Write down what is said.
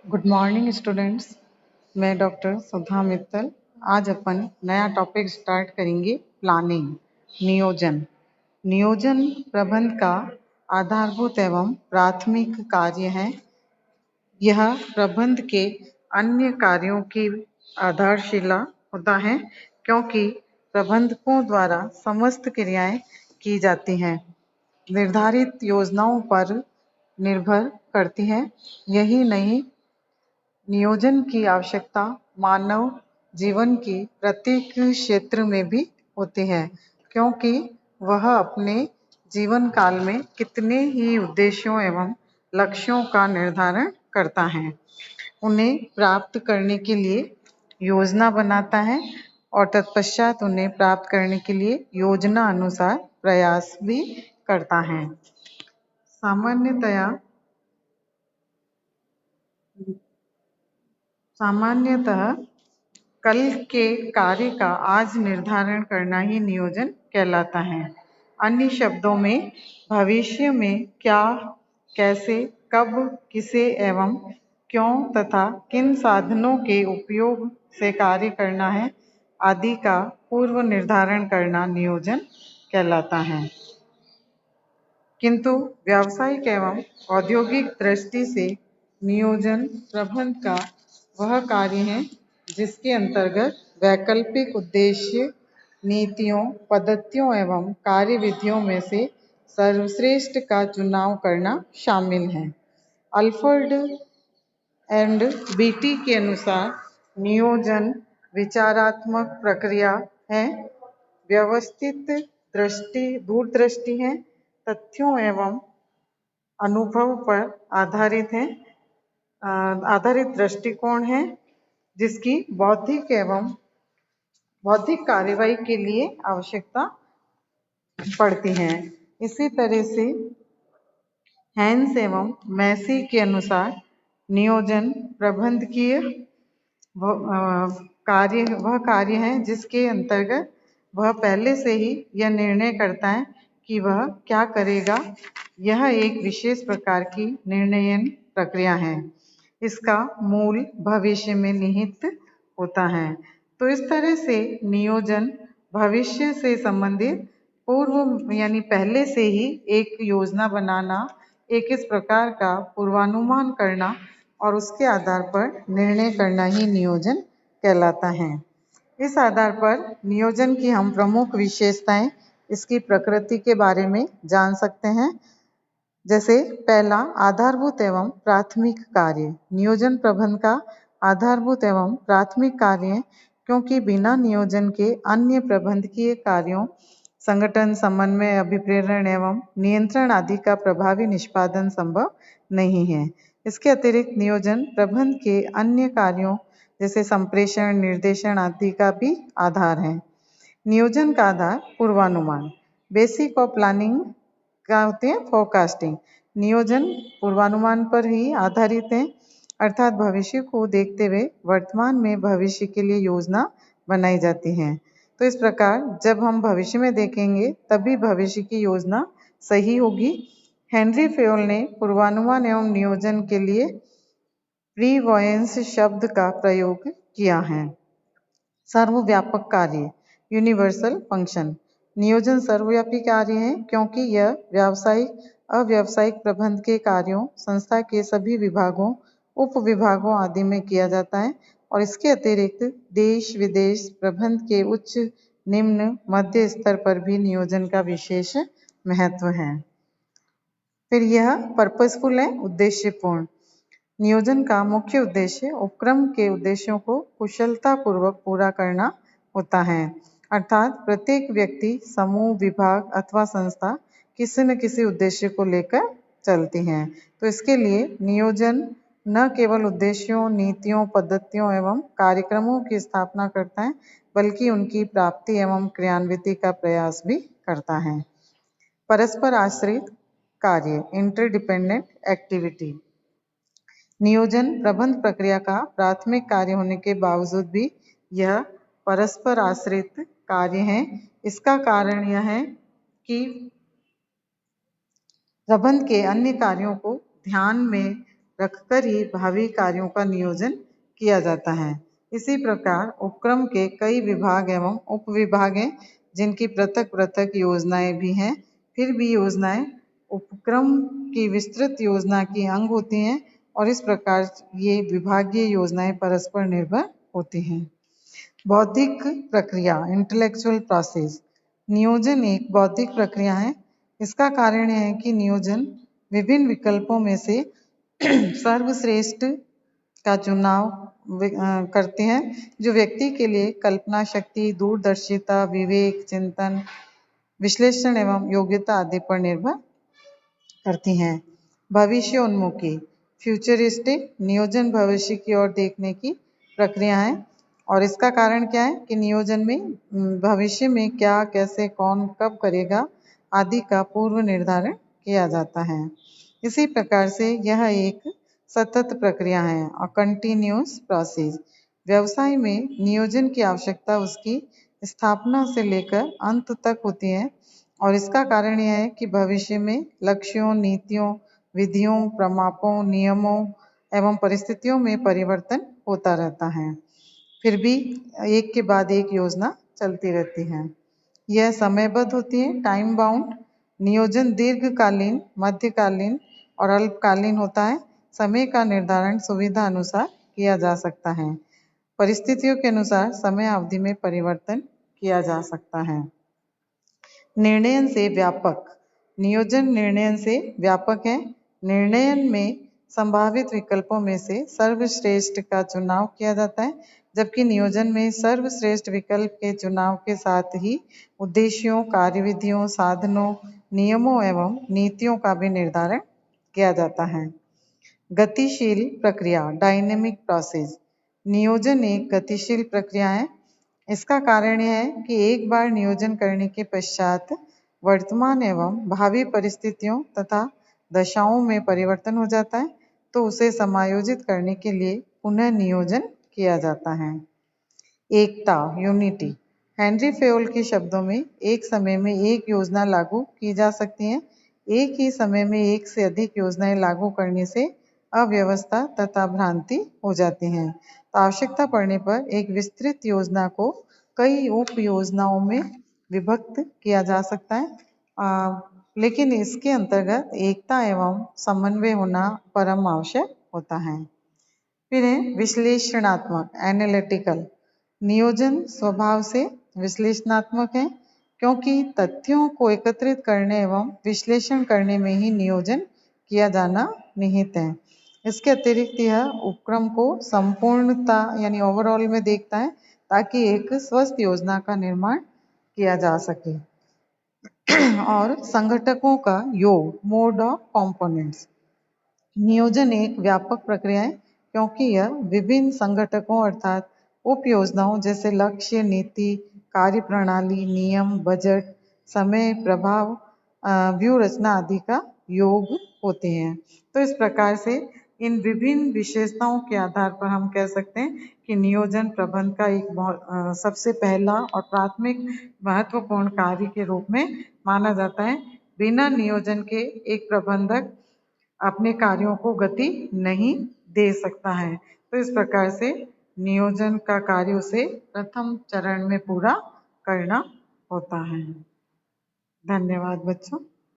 Good morning students. मैं doctor सुधा मित्तल। आज अपन नया टॉपिक स्टार्ट करेंगे, प्लानिंग, नियोजन। नियोजन प्रबंध का आधारभूत एवं प्राथमिक कार्य है। यह प्रबंध के अन्य कार्यों की आधारशिला होता है, क्योंकि प्रबंधकों द्वारा समस्त क्रियाएं की जाती हैं, निर्धारित योजनाओं पर निर्भर करती हैं। यही नहीं, नियोजन की आवश्यकता मानव जीवन की प्रत्येक क्षेत्र में भी होती है, क्योंकि वह अपने जीवन काल में कितने ही उद्देश्यों एवं लक्ष्यों का निर्धारण करता है। उन्हें प्राप्त करने के लिए योजना बनाता है और तत्पश्चात उन्हें प्राप्त करने के लिए योजना अनुसार प्रयास भी करता है। सामान्यतः कल के कार्य का आज निर्धारण करना ही नियोजन कहलाता है। अन्य शब्दों में भविष्य में क्या, कैसे, कब, किसे एवं क्यों तथा किन साधनों के उपयोग से कार्य करना है आदि का पूर्व निर्धारण करना नियोजन कहलाता है। किंतु व्यावसायिक एवं औद्योगिक दृष्टि से नियोजन प्रबंध का वह कार्य है जिसके अंतर्गत वैकल्पिक उद्देश्य, नीतियों, पद्धतियों एवं कार्यविधियों में से सर्वश्रेष्ठ का चुनाव करना शामिल है। अल्फ्रेड एंड बीटी के अनुसार नियोजन विचारात्मक प्रक्रिया है, व्यवस्थित दूरदृष्टि है, तथ्यों एवं अनुभव पर आधारित दृष्टिकोण है, जिसकी बौद्धिक कार्यवाही के लिए आवश्यकता पड़ती है। इसी तरह से हैंस एवं मैसी के अनुसार नियोजन प्रबंधकीय वह कार्य है जिसके अंतर्गत वह पहले से ही यह निर्णय करता है कि वह क्या करेगा। यह एक विशेष प्रकार की निर्णयन प्रक्रिया है। इसका मूल भविष्य में निहित होता है। तो इस तरह से नियोजन भविष्य से संबंधित पूर्व यानी पहले से ही एक योजना बनाना, एक इस प्रकार का पूर्वानुमान करना और उसके आधार पर निर्णय करना ही नियोजन कहलाता है। इस आधार पर नियोजन की हम प्रमुख विशेषताएं, इसकी प्रकृति के बारे में जान सकते हैं। जैसे पहला, आधारभूत एवं प्राथमिक कार्य। नियोजन प्रबंध का आधारभूत एवं प्राथमिक कार्य है, क्योंकि बिना नियोजन के अन्य प्रबंधकीय कार्यों, संगठन, समन्वय, अभिप्रेरण एवं नियंत्रण आदि का प्रभावी निष्पादन संभव नहीं है। इसके अतिरिक्त नियोजन प्रबंध के अन्य कार्यों जैसे संप्रेषण, निर्देशन आदि का भी आधार है। नियोजन का आधार पूर्वानुमान, बेसिक ऑफ प्लानिंग क्या होते हैं, फोरकास्टिंग। नियोजन पूर्वानुमान पर ही आधारित है, अर्थात भविष्य को देखते हुए वर्तमान में भविष्य के लिए योजना बनाई जाती है। तो इस प्रकार जब हम भविष्य में देखेंगे तभी भविष्य की योजना सही होगी। हेनरी फेयोल ने पूर्वानुमान एवं नियोजन के लिए प्रीवॉयंस शब्द का प्रयोग किया है। सर्वव्यापक कार्य, यूनिवर्सल फंक्शन। नियोजन सर्वव्यापी कार्य है, क्योंकि यह व्यावसायिक, अव्यावसायिक प्रबंध के कार्यों, संस्था के सभी विभागों, उप विभागों आदि में किया जाता है और इसके अतिरिक्त देश विदेश प्रबंध के उच्च, निम्न, मध्य स्तर पर भी नियोजन का विशेष महत्व है। फिर यह पर्पसफुल है, उद्देश्यपूर्ण। नियोजन का मुख्य उद्देश्य उपक्रम के उद्देश्यों को कुशलतापूर्वक पूरा करना होता है, अर्थात प्रत्येक व्यक्ति, समूह, विभाग अथवा संस्था किसी न किसी उद्देश्य को लेकर चलती हैं। तो इसके लिए नियोजन न केवल उद्देश्यों, नीतियों, पद्धतियों एवं कार्यक्रमों की स्थापना करता है, बल्कि उनकी प्राप्ति एवं क्रियान्विति का प्रयास भी करता है। परस्पर आश्रित कार्य, इंटरडिपेंडेंट एक्टिविटी। नियोजन प्रबंध प्रक्रिया का प्राथमिक कार्य होने के बावजूद भी यह परस्पर आश्रित कार्य है। इसका कारण यह है कि प्रबंध के अन्य कार्यों को ध्यान में रखकर ही भावी कार्यों का नियोजन किया जाता है। इसी प्रकार उपक्रम के कई विभाग एवं उपविभाग हैं, जिनकी पृथक पृथक योजनाएं भी हैं। फिर भी योजनाएं उपक्रम की विस्तृत योजना की अंग होती हैं और इस प्रकार ये विभागीय योजनाएं परस्पर निर्भर होती हैं। बौद्धिक प्रक्रिया, इंटेलेक्चुअल प्रोसेस। नियोजन एक बौद्धिक प्रक्रिया है। इसका कारण है कि नियोजन विभिन्न विकल्पों में से सर्वश्रेष्ठ का चुनाव करते हैं, जो व्यक्ति के लिए कल्पना शक्ति, दूरदर्शिता, विवेक, चिंतन, विश्लेषण एवं योग्यता आदि पर निर्भर करती हैं। भविष्य उन्मुखी, फ्यूचरिस्टिक। नियोजन भविष्य की ओर देखने की प्रक्रिया है और इसका कारण क्या है कि नियोजन में भविष्य में क्या, कैसे, कौन, कब करेगा आदि का पूर्व निर्धारण किया जाता है। इसी प्रकार से यह एक सतत प्रक्रिया है और कंटिन्यूअस प्रोसेस। व्यवसाय में नियोजन की आवश्यकता उसकी स्थापना से लेकर अंत तक होती है और इसका कारण यह है कि भविष्य में लक्ष्यों, नीतियों, विधियों, प्रमापों, नियमों एवं परिस्थितियों में परिवर्तन होता रहता है। फिर भी एक के बाद एक योजना चलती रहती है। यह समयबद्ध होती है, टाइम बाउंड। नियोजन दीर्घकालीन, मध्यकालीन और अल्पकालीन होता है। समय का निर्धारण सुविधा अनुसार किया जा सकता है। परिस्थितियों के अनुसार समय अवधि में परिवर्तन किया जा सकता है। निर्णयन से व्यापक। नियोजन निर्णयन से व्यापक है। निर्णयन में संभावित विकल्पों में से सर्वश्रेष्ठ का चुनाव किया जाता है, जबकि नियोजन में सर्वश्रेष्ठ विकल्प के चुनाव के साथ ही उद्देश्यों, कार्यविधियों, साधनों, नियमों एवं नीतियों का भी निर्धारण किया जाता है। गतिशील प्रक्रिया, डायनेमिक प्रोसेस। नियोजन एक गतिशील प्रक्रिया है। इसका कारण यह है कि एक बार नियोजन करने के पश्चात वर्तमान एवं भावी परिस्थितियों तथा दशाओं में परिवर्तन हो जाता है, तो उसे समायोजित करने के लिए पुनः नियोजन किया जाता है। एकता, यूनिटी। हेनरी फेयोल के शब्दों में एक समय में एक योजना लागू की जा सकती है। एक ही समय में एक से अधिक योजनाएं लागू करने से अव्यवस्था तथा भ्रांति हो जाती हैं। तो आवश्यकता पड़ने पर एक विस्तृत योजना को कई उप योजनाओं में विभक्त किया जा सकता है, लेकिन इसके अंतर्गत एकता एवं समन्वय होना परम आवश्यक होता है। फिर है विश्लेषणात्मक, एनालिटिकल। नियोजन स्वभाव से विश्लेषणात्मक है, क्योंकि तथ्यों को एकत्रित करने एवं विश्लेषण करने में ही नियोजन किया जाना निहित है। इसके अतिरिक्त यह उपक्रम को संपूर्णता यानी ओवरऑल में देखता है, ताकि एक स्वस्थ योजना का निर्माण किया जा सके। और संगठकों का योग, मोड ऑफ कॉम्पोनेंट्स। नियोजन एक व्यापक प्रक्रिया है, क्योंकि यह विभिन्न संगठकों अर्थात उप योजनाओं जैसे लक्ष्य, नीति, कार्यप्रणाली, नियम, बजट, समय, प्रभाव, व्यू रचना आदि का योग होते हैं। तो इस प्रकार से इन विभिन्न विशेषताओं के आधार पर हम कह सकते हैं कि नियोजन प्रबंधन का एक सबसे पहला और प्राथमिक महत्वपूर्ण कार्य के रूप में माना जाता है। बिना नियोजन के एक प्रबंधक अपने कार्यों को गति नहीं दे सकता है। तो इस प्रकार से नियोजन का कार्य उसे प्रथम चरण में पूरा करना होता है। धन्यवाद बच्चों।